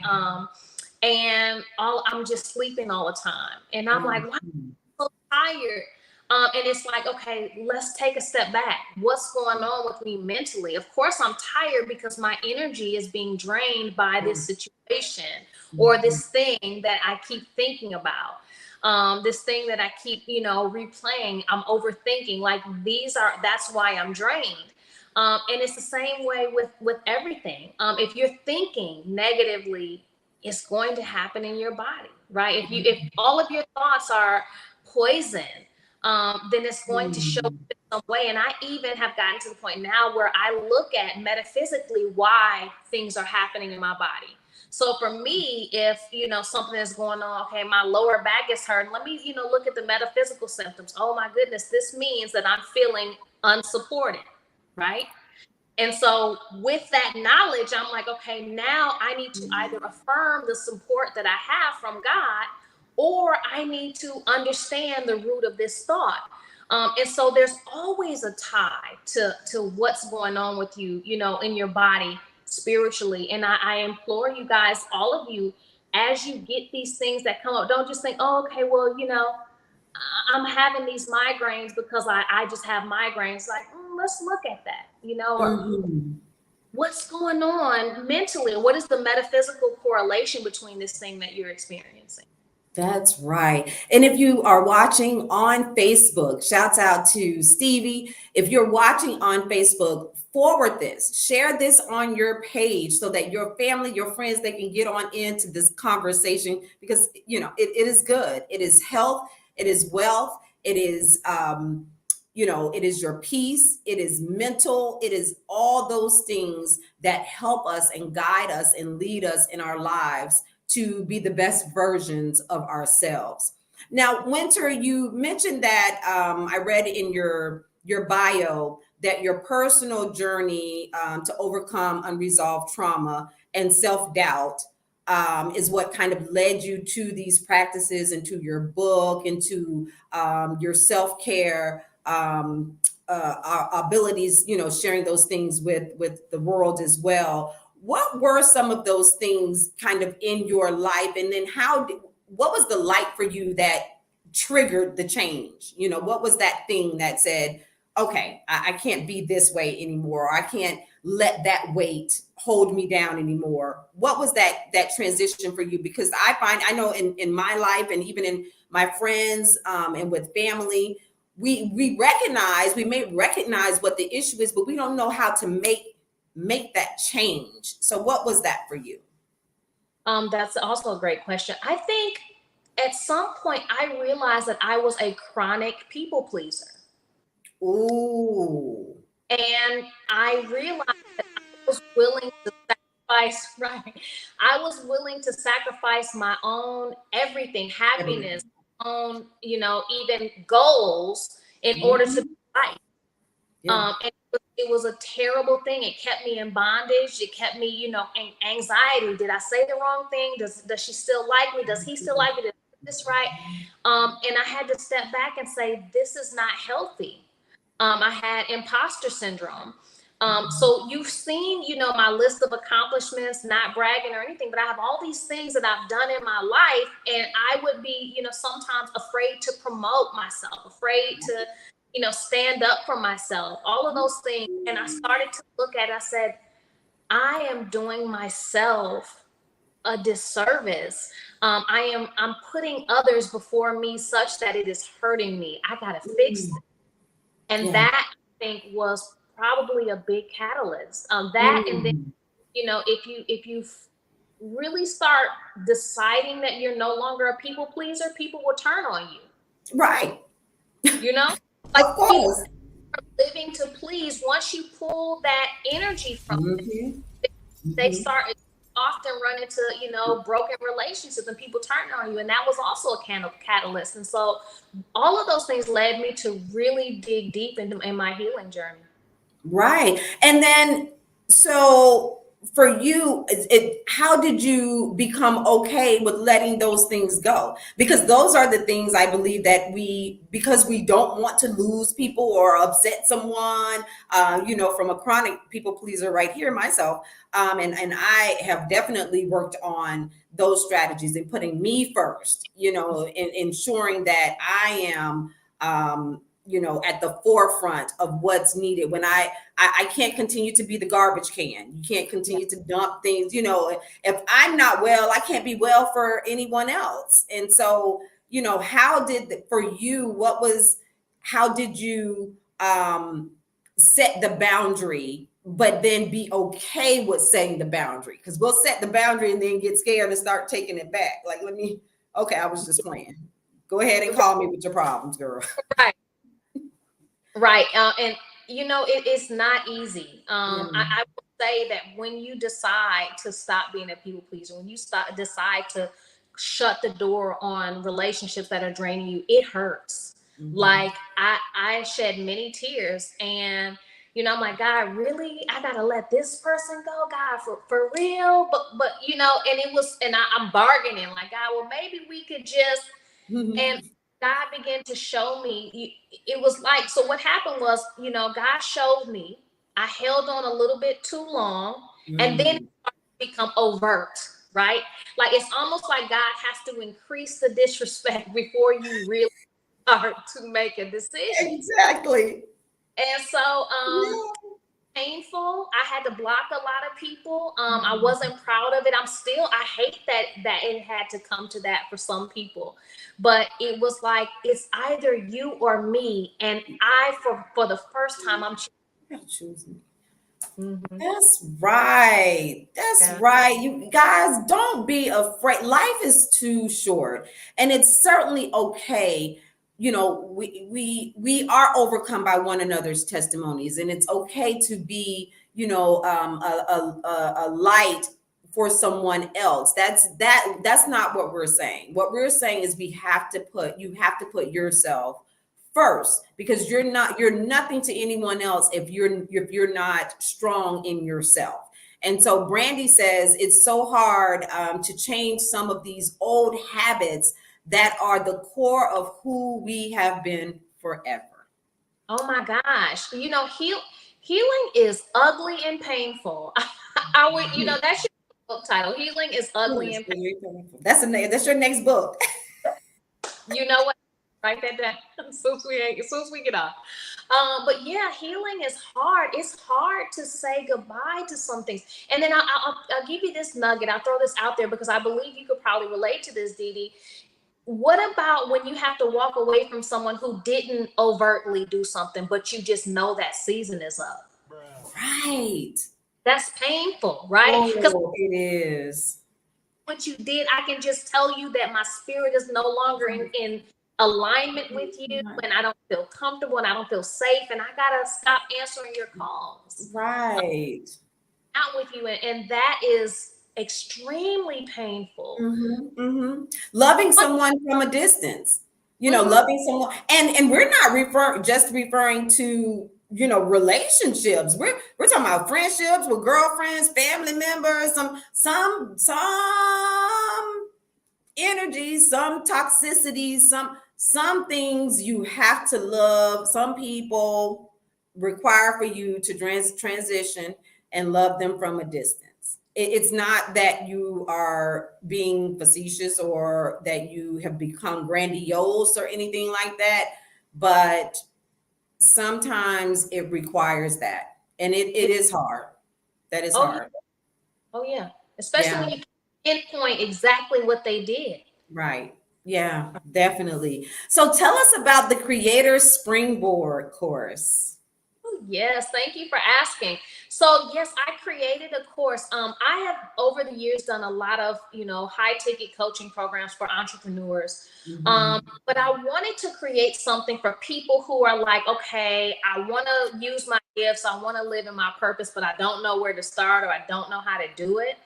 And I'm just sleeping all the time. And I'm like, why am I so tired? And it's like, okay, let's take a step back. What's going on with me mentally? Of course, I'm tired because my energy is being drained by this situation or this thing that I keep thinking about. This thing that I keep, replaying, I'm overthinking, like that's why I'm drained. And it's the same way with everything. If you're thinking negatively, it's going to happen in your body, right? If all of your thoughts are poison, then it's going to show in some way. And I even have gotten to the point now where I look at metaphysically why things are happening in my body. So for me, if, something is going on, okay, my lower back is hurting, let me, look at the metaphysical symptoms. Oh my goodness, this means that I'm feeling unsupported, right? And so with that knowledge, I'm like, okay, now I need to either affirm the support that I have from God, or I need to understand the root of this thought. And so there's always a tie to what's going on with you, in your body spiritually. And I implore you guys, all of you, as you get these things that come up, don't just think, oh, okay, well, I'm having these migraines because I just have migraines. Like, let's look at that, or what's going on mentally? What is the metaphysical correlation between this thing that you're experiencing? That's right. And if you are watching on Facebook, shouts out to Stevie. If you're watching on Facebook, forward this, share this on your page so that your family, your friends, they can get on into this conversation, because, it is good. It is health. It is wealth. It is, it is your peace. It is mental. It is all those things that help us and guide us and lead us in our lives to be the best versions of ourselves. Now, Wynter, you mentioned that I read in your bio that your personal journey to overcome unresolved trauma and self-doubt is what kind of led you to these practices and to your book and to your self-care abilities, sharing those things with the world as well. What were some of those things kind of in your life? And then what was the light for you that triggered the change? What was that thing that said, okay, I can't be this way anymore. I can't let that weight hold me down anymore. What was that transition for you? Because I know in my life and even in my friends and with family, we may recognize what the issue is, but we don't know how to make that change. So what was that for you? That's also a great question. I think at some point I realized that I was a chronic people pleaser. Ooh. And I realized that I was willing to sacrifice, right? I was willing to sacrifice my own everything, happiness, own, even goals in order to be right. Yeah. And it was a terrible thing. It kept me in bondage. It kept me, in anxiety. Did I say the wrong thing? Does she still like me? Does he still like me? Did I do this right? And I had to step back and say, this is not healthy. I had imposter syndrome. So you've seen, my list of accomplishments, not bragging or anything, but I have all these things that I've done in my life. And I would be, sometimes afraid to promote myself, afraid to, stand up for myself, all of those things. And I started to look at it, I said, I am doing myself a disservice. I'm putting others before me such that it is hurting me. I gotta fix it. And that, I think, was probably a big catalyst. And then, if you really start deciding that you're no longer a people pleaser, people will turn on you. Right. You know, Of course. living to please. Once you pull that energy from them, they start often run into, you know, broken relationships and people turn on you. And that was also a catalyst. And so all of those things led me to really dig deep in my healing journey. Right. And then, so for you, how did you become okay with letting those things go? Because those are the things I believe that because we don't want to lose people or upset someone, you know, from a chronic people pleaser right here myself. And I have definitely worked on those strategies and putting me first, you know, in ensuring that I am, you know, at the forefront of what's needed. When I can't continue to be the garbage can. You can't continue to dump things. You know, if I'm not well, I can't be well for anyone else. And so, you know, how did you set the boundary, but then be okay with setting the boundary? Because we'll set the boundary and then get scared and start taking it back. Like, okay, I was just playing. Go ahead and call me with your problems, girl. Right. Right. And, you know, it's not easy. I would say that when you decide to stop being a people pleaser, when you decide to shut the door on relationships that are draining you, it hurts. Like I shed many tears, and, you know, I'm like, God, really? I gotta let this person go, God, for real? But you know, and I'm bargaining, like, God, well, maybe we could just, and God began to show me, it was like, so what happened was, you know, God showed me, I held on a little bit too long, and then it started to become overt, right? Like, it's almost like God has to increase the disrespect before you really start to make a decision. Exactly. And so, painful. I had to block a lot of people. I wasn't proud of it. I hate that it had to come to that for some people. But it was like, it's either you or me. And for the first time, I'm choosing. That's right. That's right. You guys, don't be afraid. Life is too short, and it's certainly okay. You know, we are overcome by one another's testimonies, and it's okay to be, you know, a light for someone else. That's not what we're saying. What we're saying is you have to put yourself first, because you're nothing to anyone else if you're not strong in yourself. And so Brandy says it's so hard to change some of these old habits that are the core of who we have been forever. Oh my gosh. You know, healing is ugly and painful. I would, you know, that's your book title. Healing is ugly and painful. That's your next book. You know what? Write that down as soon as we get off. But yeah, healing is hard. It's hard to say goodbye to some things. And then I'll give you this nugget. I'll throw this out there because I believe you could probably relate to this, DiDi. What about when you have to walk away from someone who didn't overtly do something, but you just know that season is up? Right. That's painful, right? Because it is. What you did, I can just tell you that my spirit is no longer in alignment with you, and I don't feel comfortable, and I don't feel safe, and I gotta stop answering your calls. Right. Out with you, and that is extremely painful. Loving someone from a distance, you know, loving someone, and we're not referring to, you know, relationships. We're talking about friendships with girlfriends, family members, some energy, some toxicity, some things you have to love. Some people require for you to transition and love them from a distance. It's not that you are being facetious or that you have become grandiose or anything like that, but sometimes it requires that. And it is hard. That is hard. Oh yeah. Especially when you pinpoint exactly what they did. Right. Yeah, definitely. So tell us about the Creator Springboard course. Yes, thank you for asking. So yes, I created a course. I have over the years done a lot of, high ticket coaching programs for entrepreneurs. But I wanted to create something for people who are like, okay, I want to use my gifts, I want to live in my purpose, but I don't know where to start, or I don't know how to do it.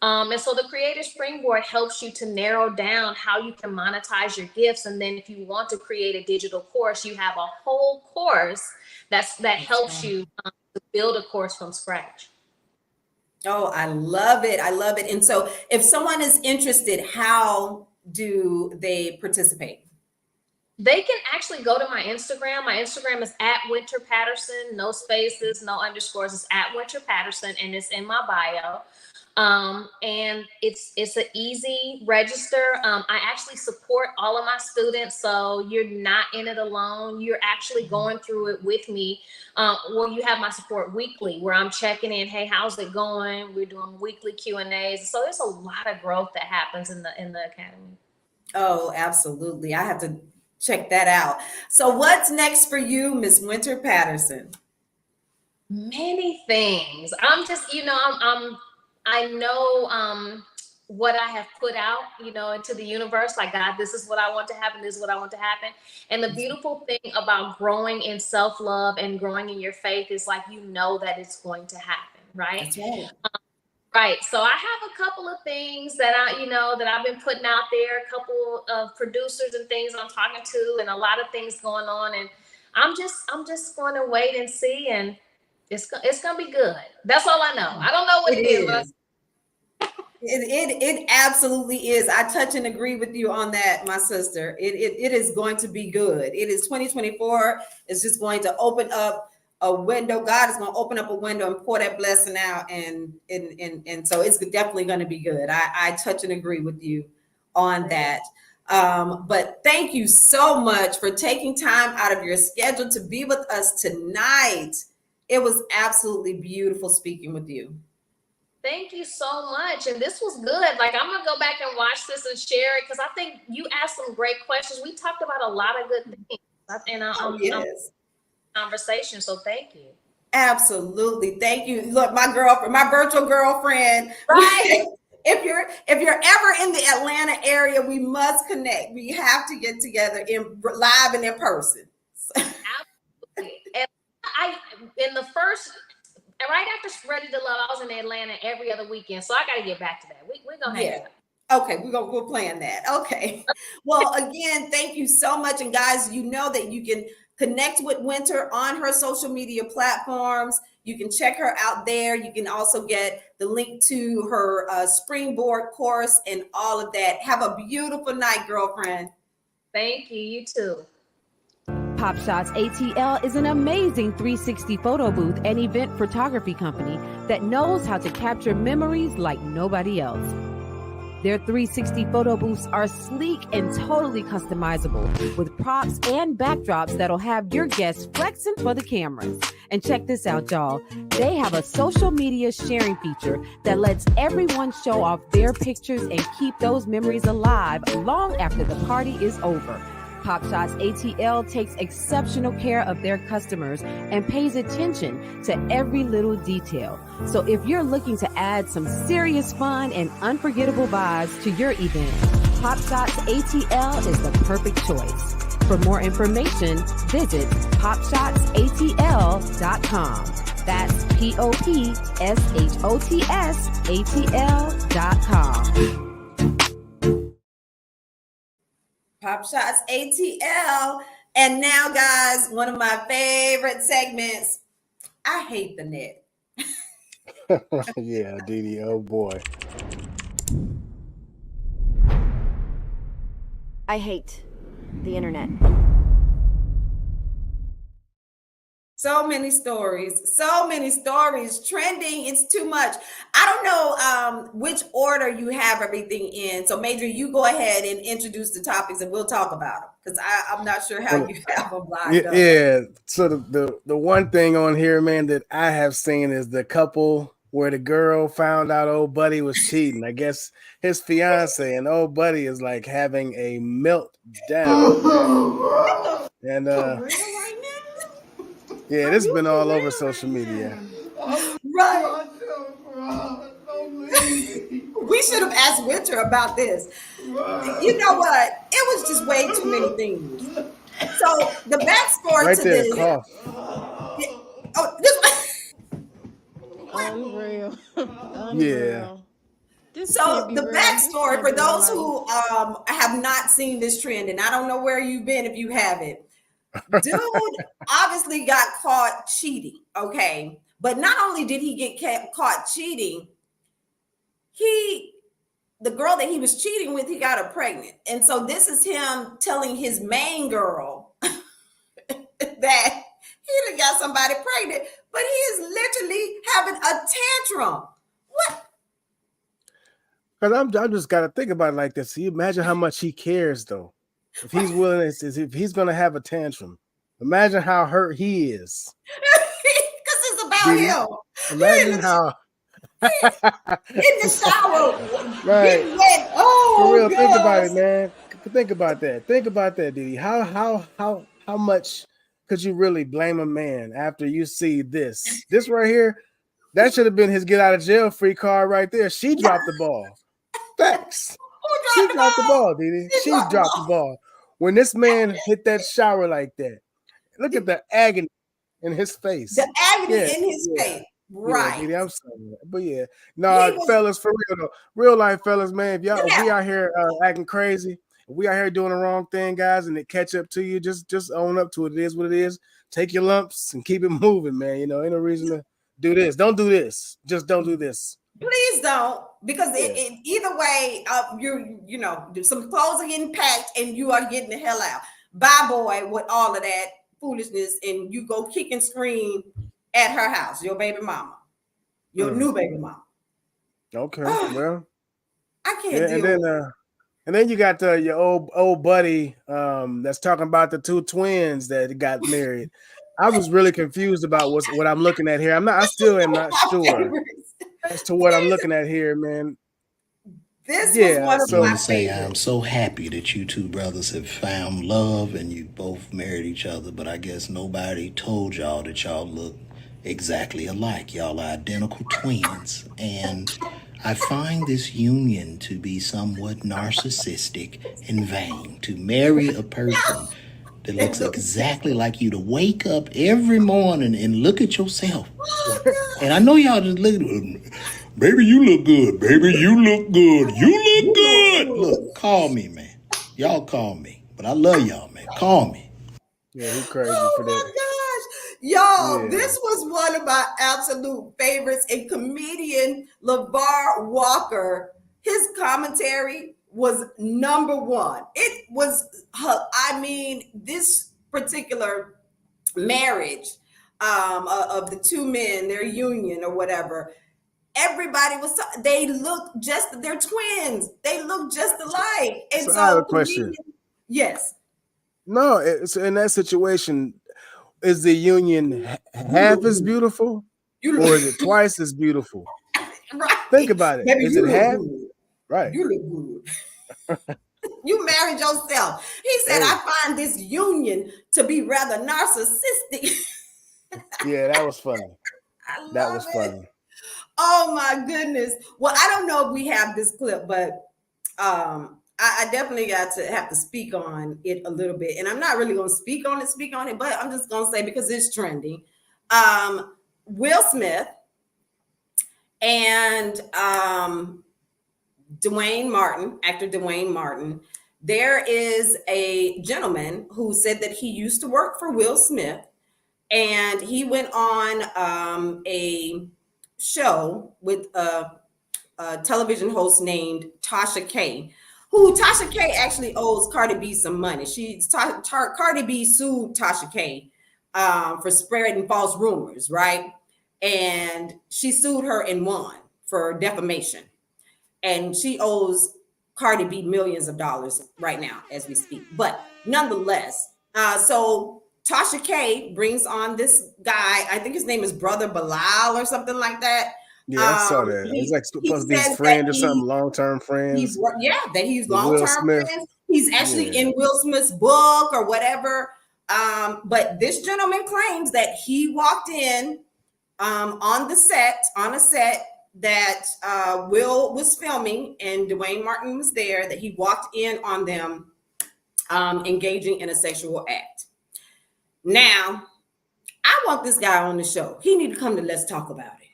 And so the Creative Springboard helps you to narrow down how you can monetize your gifts. And then if you want to create a digital course, you have a whole course that helps you to build a course from scratch. Oh, I love it. I love it. And so if someone is interested, how do they participate? They can actually go to my Instagram. My Instagram is @Wynter Patterson, no spaces, no underscores. It's @Wynter Patterson, and it's in my bio. And it's an easy register. I actually support all of my students, so you're not in it alone. You're actually going through it with me. Well, you have my support weekly, where I'm checking in. Hey, how's it going? We're doing weekly Q&As. So there's a lot of growth that happens in the academy. Oh, absolutely. I have to check that out. So what's next for you, Miss Wynter Patterson? Many things. I'm just, I know what I have put out, into the universe. Like, God, this is what I want to happen. This is what I want to happen. And the beautiful thing about growing in self-love and growing in your faith is like, that it's going to happen, right? That's right. Right. So I have a couple of things that that I've been putting out there, a couple of producers and things I'm talking to, and a lot of things going on. And I'm just going to wait and see, and it's going to be good. That's all I know. I don't know what it is. But it absolutely is. I touch and agree with you on that, my sister. It is going to be good. It is 2024. It's just going to open up a window. God is going to open up a window and pour that blessing out, and so it's definitely going to be good. I touch and agree with you on that. But thank you so much for taking time out of your schedule to be with us tonight. It was absolutely beautiful speaking with you. Thank you so much. And this was good. Like, I'm going to go back and watch this and share it, because I think you asked some great questions. We talked about a lot of good things. And yes. Conversation. So thank you. Absolutely. Thank you. Look, my girlfriend, my virtual girlfriend. Right. If you're ever in the Atlanta area, we must connect. We have to get together live and in person. Absolutely. And right after Ready to Love, I was in Atlanta every other weekend. So I got to get back to that. We're going to hang out. Okay, we'll plan that. Okay. Well, again, thank you so much. And guys, you know that you can connect with Wynter on her social media platforms. You can check her out there. You can also get the link to her Springboard course and all of that. Have a beautiful night, girlfriend. Thank you. You too. Pop Shots ATL is an amazing 360 photo booth and event photography company that knows how to capture memories like nobody else. Their 360 photo booths are sleek and totally customizable with props and backdrops that'll have your guests flexing for the cameras. And check this out, y'all. They have a social media sharing feature that lets everyone show off their pictures and keep those memories alive long after the party is over. Pop Shots ATL takes exceptional care of their customers and pays attention to every little detail. So if you're looking to add some serious fun and unforgettable vibes to your event, Pop Shots ATL is the perfect choice. For more information, visit popshotsatl.com. That's popshotsatl.com. Pop Shots ATL. And now, guys, one of my favorite segments. I hate the net. Yeah, DiDi, oh boy. I hate the internet. So many stories trending. It's too much. I don't know which order you have everything in. So Maejor, you go ahead and introduce the topics and we'll talk about them, because I'm not sure how you have them lined up. Yeah. So the one thing on here, man, that I have seen is the couple where the girl found out old buddy was cheating. I guess his fiance and old buddy is like having a meltdown. And Yeah, this has been all over social media. Right. We should have asked Wynter about this. You know what? It was just way too many things. So the backstory Right to there, this. cough. Oh, this. Unreal. Yeah. So the backstory for those who have not seen this trend, and I don't know where you've been if you haven't. Dude obviously got caught cheating. Okay, but not only did he get caught cheating, the girl that he was cheating with, he got her pregnant. And so this is him telling his main girl that he done got somebody pregnant, but he is literally having a tantrum. What? Because I'm just got to think about it like this. So you imagine how much he cares, though. If he's willing, if he's going to have a tantrum, imagine how hurt he is. Because it's about him. Imagine how. In the shower, right. getting wet. Oh, for real, gosh. think about it, man. Think about that. Think about that, DiDi. How much could you really blame a man after you see this? This right here, that should have been his get out of jail free card right there. She dropped the ball. Thanks. She dropped the ball, DiDi. She dropped the ball. When this man hit that shower like that, look at the agony in his face. The agony in his face. Right. Yeah, I'm sorry. But yeah, fellas, for real though, real life fellas, man. If we out here acting crazy, if we out here doing the wrong thing, guys, and it catch up to you, just own up to it. It is what it is. Take your lumps and keep it moving, man. You know, ain't no reason to do this. Don't do this. Just don't do this. Please don't, because it either way, you know, some clothes are getting packed and you are getting the hell out. Bye, boy, with all of that foolishness, and you go kick and scream at her house, your baby mama, your new baby mama. Okay, well, I can't deal with it. And then you got your old buddy that's talking about the two twins that got married. I was really confused about what I'm looking at here. I still am not sure as to what I'm looking at here, man. This was one of my favorites. I'm so happy that you two brothers have found love and you both married each other, but I guess nobody told y'all that y'all look exactly alike. Y'all are identical twins, and I find this union to be somewhat narcissistic and vain. To marry a person that looks exactly like you, to wake up every morning and look at yourself. And I know y'all just look at baby, you look good. Baby, you look good. You look good. Look, call me, man. Y'all call me. But I love y'all, man. Call me. Yeah, he's crazy for that. Oh my gosh. Y'all, this was one of my absolute favorites. And comedian LeVar Walker, his commentary was number one. It was, I mean, this particular marriage of the two men, their union or whatever, everybody was, they're twins. They look just alike. And so I have a question. Yes. No, it's in that situation, is the union half as beautiful or is it twice as beautiful? Right. Think about it. Baby, is it half? Good. Right. You look good. You married yourself. He said, I find this union to be rather narcissistic. Yeah, that was funny. That was funny. Oh my goodness. Well, I don't know if we have this clip, but I definitely got to have to speak on it a little bit. And I'm not really going to speak on it, but I'm just going to say, because it's trending. Will Smith and actor Dwayne Martin, there is a gentleman who said that he used to work for Will Smith, and he went on a show with a television host named Tasha K, who Tasha K actually owes Cardi B some money. Cardi B sued Tasha K for spreading false rumors, right? And she sued her and won for defamation. And she owes Cardi B millions of dollars right now as we speak. But nonetheless, so Tasha K brings on this guy, I think his name is Brother Bilal or something like that. Yeah, I saw that. He's like supposed to be his friend or something, long-term friends. That he's long-term friends. He's actually in Will Smith's book or whatever. But this gentleman claims that he walked in on a set that Will was filming and Dwayne Martin was there, that he walked in on them engaging in a sexual act. Now, I want this guy on the show. He need to come to Let's Talk About It.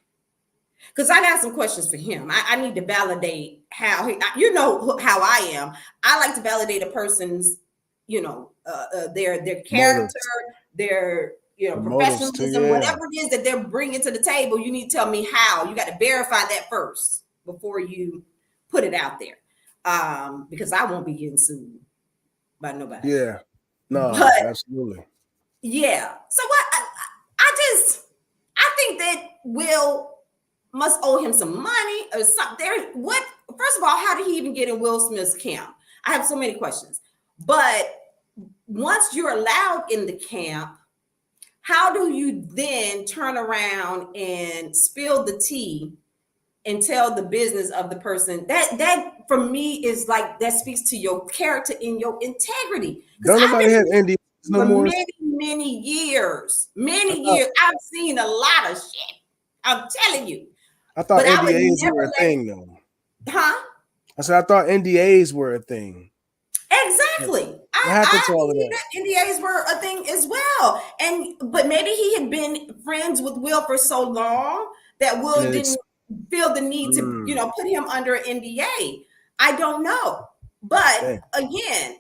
Because I got some questions for him. I need to validate how you know how I am. I like to validate a person's, their character, their professionalism, whatever it is that they're bringing to the table. You need to tell me how. You got to verify that first before you put it out there, because I won't be getting sued by nobody. Yeah, no, absolutely. Yeah. So what? I think that Will must owe him some money or something. First of all, how did he even get in Will Smith's camp? I have so many questions. But once you're allowed in the camp, how do you then turn around and spill the tea and tell the business of the person? That for me is like, that speaks to your character and your integrity. Don't nobody have NDAs no more? Many years. I've seen a lot of shit. I'm telling you. I thought NDAs were a thing, though. Huh? I said I thought NDAs were a thing. Exactly. What happened to all of that? NDAs were a thing as well. But maybe he had been friends with Will for so long that Will didn't feel the need to, put him under an NDA. I don't know. But again,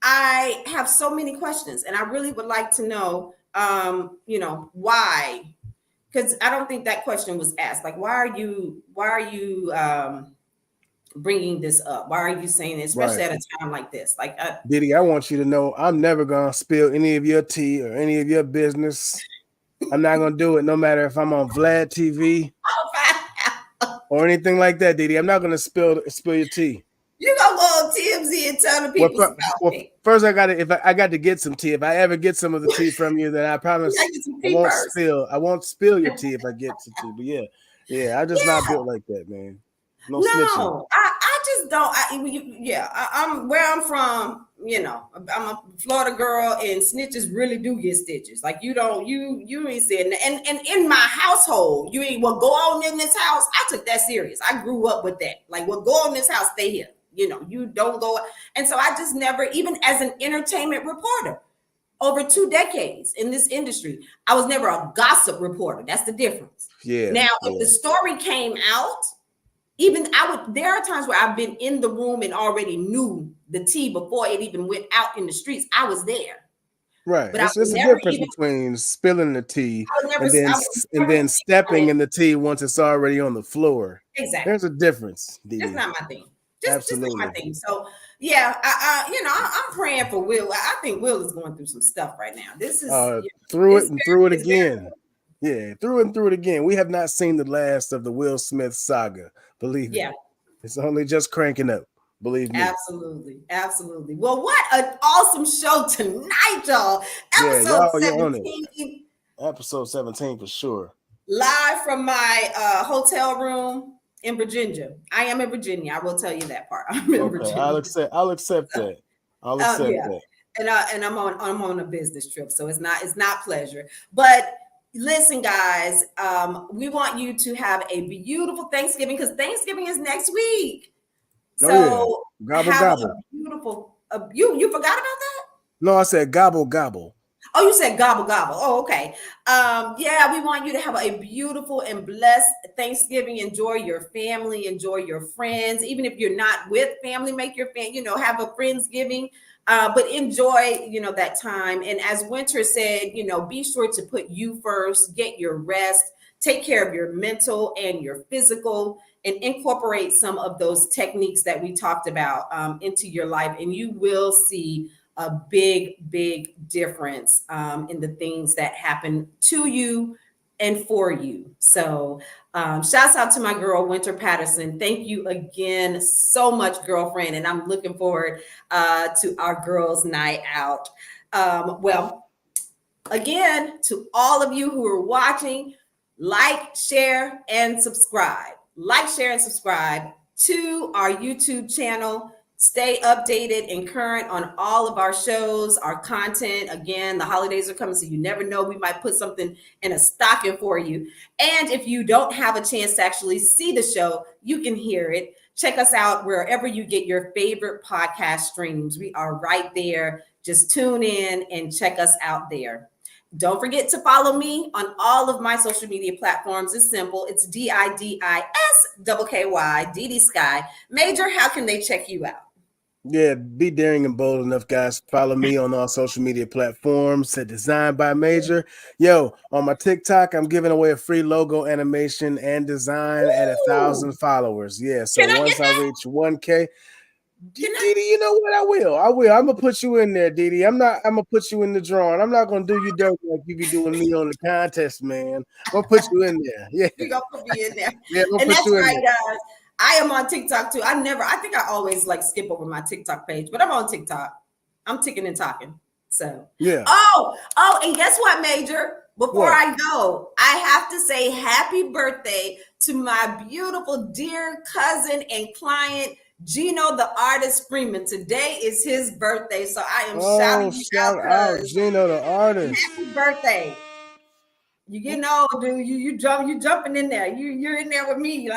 I have so many questions, and I really would like to know, why. Because I don't think that question was asked. Like, why are you bringing this up? Why are you saying this, especially at a time like this? Like, DiDi, I want you to know I'm never gonna spill any of your tea or any of your business. I'm not gonna do it, no matter if I'm on Vlad TV or anything like that, DiDi. I'm not gonna spill your tea. You gonna go on TMZ and tell the people about me. First, I got to get some tea. If I ever get some of the tea from you, then I promise I won't spill your tea if I get some tea. But yeah, I just not built like that, man. No, snitching. I just don't. I'm where I'm from. I'm a Florida girl, and snitches really do get stitches. Like, you ain't saying that. And in my household, you ain't what go on in this house. I took that serious. I grew up with that. Like, what go on in this house, stay here. You don't go. And so I just never, even as an entertainment reporter, over 2 decades in this industry, I was never a gossip reporter. That's the difference. Yeah. Now, if the story came out, there are times where I've been in the room and already knew the tea before it even went out in the streets. I was there. Right. But it's a difference between spilling the tea and then stepping in the tea once it's already on the floor. Exactly. There's a difference. That's not my thing. Just not my thing. So yeah, I'm praying for Will. I think Will is going through some stuff right now. This is through it again. Yeah, through it again. We have not seen the last of the Will Smith saga. Believe me. Yeah. It's only just cranking up. Believe me. Absolutely. Well, what an awesome show tonight, y'all. Episode 17. Episode 17 for sure. Live from my hotel room in Virginia. I am in Virginia. I will tell you that part. I'm in Virginia. I'll accept that. I'll accept that. And I'm on a business trip, so it's not pleasure. But listen, guys, we want you to have a beautiful Thanksgiving, because Thanksgiving is next week. So gobble gobble. Beautiful. You forgot about that? No, I said gobble gobble. Oh, you said gobble gobble. Oh, okay. We want you to have a beautiful and blessed Thanksgiving. Enjoy your family, enjoy your friends. Even if you're not with family, make your have a Friendsgiving. But enjoy, that time. And as Wynter said, be sure to put you first, get your rest, take care of your mental and your physical, and incorporate some of those techniques that we talked about into your life. And you will see a big, big difference in the things that happen to you and for you. So shouts out to my girl, Wynter Patterson. Thank you again so much, girlfriend. And I'm looking forward to our girls' night out. Again, to all of you who are watching, like, share, and subscribe. Like, share, and subscribe to our YouTube channel. Stay updated and current on all of our shows, our content. Again, the holidays are coming, so you never know. We might put something in a stocking for you. And if you don't have a chance to actually see the show, you can hear it. Check us out wherever you get your favorite podcast streams. We are right there. Just tune in and check us out there. Don't forget to follow me on all of my social media platforms. It's simple. It's DiDi DiDi Skky. Maejor, how can they check you out? Yeah, be daring and bold enough, guys. Follow me on all social media platforms. Said Designed by Maejor. Yo, on my TikTok, I'm giving away a free logo animation and design at 1,000 followers. Yeah, so once I reach 1K, DiDi, you know what? I will. I'm gonna put you in there, DiDi. I'm gonna put you in the drawing. I'm not gonna do you dirty like you be doing me on the contest, man. I'm gonna put you in there. Yeah, You're gonna put me in there. Yeah, I'm gonna And put that's you in right, there. guys. I am on TikTok too. I think I always like skip over my TikTok page, but I'm on TikTok. I'm ticking and talking. So yeah. Oh, and guess what, Maejor? Before I go, I have to say happy birthday to my beautiful dear cousin and client, Gino the artist Freeman. Today is his birthday, so I am shouting you shout out Gino the artist. Happy birthday! You getting old, dude. You jumping in there. You're in there with me.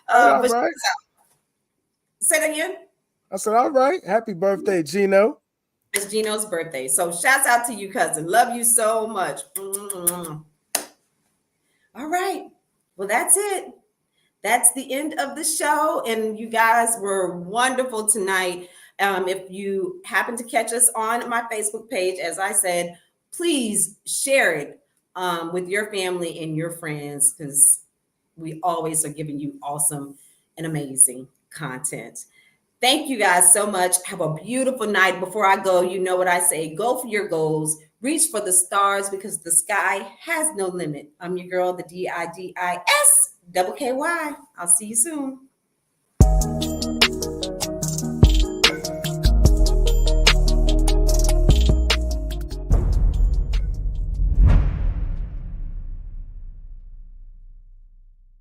All right. Say that again. I said, all right. Happy birthday, Gino. It's Gino's birthday. So shouts out to you, cousin. Love you so much. All right. Well, that's it. That's the end of the show. And you guys were wonderful tonight. If you happen to catch us on my Facebook page, as I said, please share it with your family and your friends, because we always are giving you awesome and amazing content. Thank you guys so much. Have a beautiful night. Before I go, you know what I say, go for your goals, reach for the stars, because the sky has no limit. I'm your girl, the DiDiSKky. I'll see you soon.